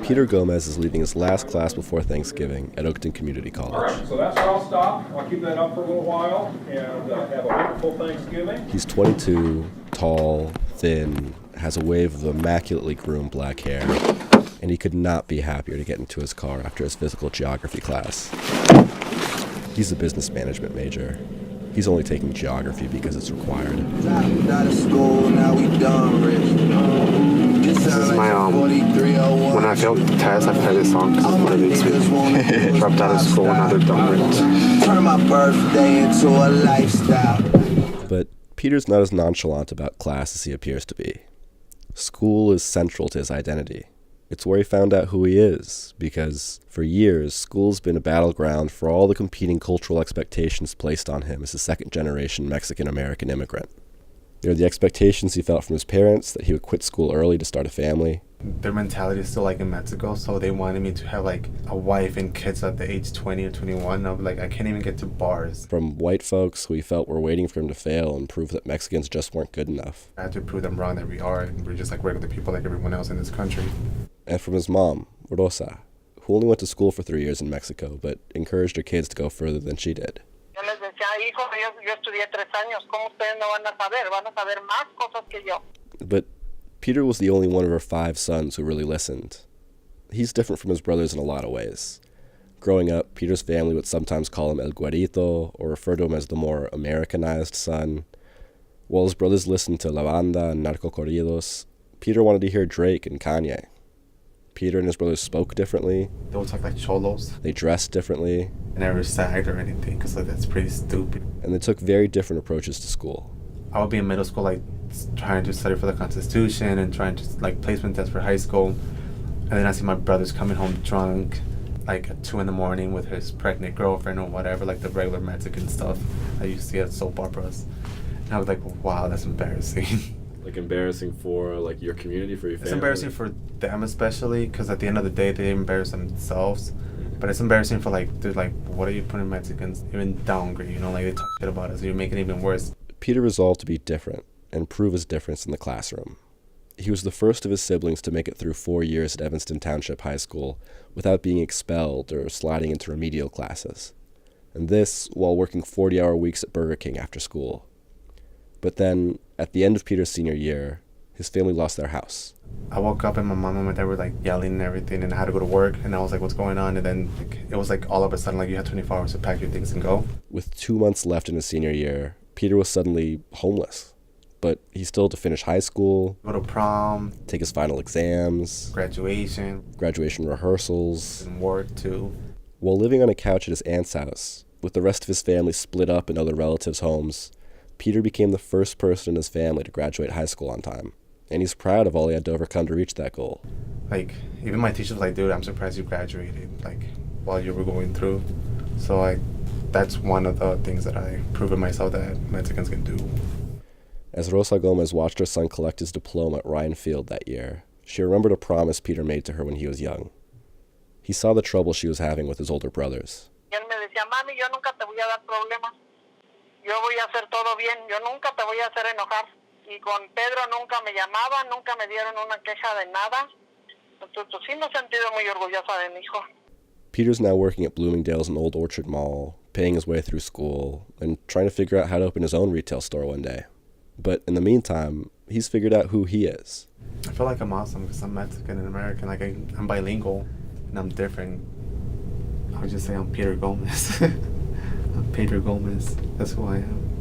Peter Gomez is leading his last class before Thanksgiving at Oakton Community College. All right, so that's where I'll stop. I'll keep that up for a little while and have a wonderful Thanksgiving. He's 22, tall, thin, has a wave of immaculately groomed black hair, and he could not be happier to get into his car after his physical geography class. He's a business management major. He's only taking geography because it's required. This is my, when I fail the test, I play this song because it motivates me. Dropped out of school and now they're done with. Turn my birthday into a lifestyle. But Peter's not as nonchalant about class as he appears to be. School is central to his identity. It's where he found out who he is, because for years, school's been a battleground for all the competing cultural expectations placed on him as a second-generation Mexican-American immigrant. There are the expectations he felt from his parents that he would quit school early to start a family. Their mentality is still like in Mexico, so they wanted me to have like a wife and kids at the age 20 or 21. I'm like, I can't even get to bars. From white folks who he felt were waiting for him to fail and prove that Mexicans just weren't good enough. I had to prove them wrong that we are, and we're just like regular people like everyone else in this country. And from his mom, Rosa, who only went to school for 3 years in Mexico, but encouraged her kids to go further than she did. But Peter was the only one of her 5 sons who really listened. He's different from his brothers in a lot of ways. Growing up, Peter's family would sometimes call him El Güerito, or refer to him as the more Americanized son. While his brothers listened to La Banda and narco corridos, Peter wanted to hear Drake and Kanye. Peter and his brothers spoke differently. They would talk like cholos. They dressed differently. I never sagged or anything, because like, that's pretty stupid. And they took very different approaches to school. I would be in middle school like trying to study for the Constitution and trying to like placement tests for high school. And then I see my brothers coming home drunk, like at 2 a.m. with his pregnant girlfriend or whatever, like the regular Mexican stuff I used to see at soap operas. And I was like, wow, that's embarrassing. Like embarrassing for like your community, for your family? It's embarrassing for them especially, because at the end of the day they embarrass themselves. But it's embarrassing for like, they're like, what are you putting Mexicans even downgrade, you know, like they talk shit about us, you're making it even worse. Peter resolved to be different and prove his difference in the classroom. He was the first of his siblings to make it through 4 years at Evanston Township High School without being expelled or sliding into remedial classes. And this while working 40-hour weeks at Burger King after school. But then, at the end of Peter's senior year, his family lost their house. I woke up and my mom and my dad were like yelling and everything, and I had to go to work, and I was like, what's going on? And then like, it was like all of a sudden like you had 24 hours to pack your things and go. With 2 months left in his senior year, Peter was suddenly homeless. But he still had to finish high school, Go to prom, take his final exams, graduation rehearsals, and work too. While living on a couch at his aunt's house, with the rest of his family split up in other relatives' homes, Peter became the first person in his family to graduate high school on time. And he's proud of all he had to overcome to reach that goal. Like, even my teacher was like, dude, I'm surprised you graduated, like, while you were going through. So, like, that's one of the things that I proven myself that Mexicans can do. As Rosa Gomez watched her son collect his diploma at Ryan Field that year, she remembered a promise Peter made to her when he was young. He saw the trouble she was having with his older brothers. Él me decía, mami, yo nunca te voy a dar problemas. Yo voy a hacer todo bien. Yo nunca te voy a hacer enojar. Y con Pedro nunca me llamaban, nunca me dieron una queja de nada. Entonces, sí me he sentido muy orgullosa de mi hijo. Peter's now working at Bloomingdale's and Old Orchard Mall, paying his way through school, and trying to figure out how to open his own retail store one day. But in the meantime, he's figured out who he is. I feel like I'm awesome because I'm Mexican and American. Like, I'm bilingual and I'm different. I would just say I'm Peter Gomez. I'm Pedro Gomez. That's who I am.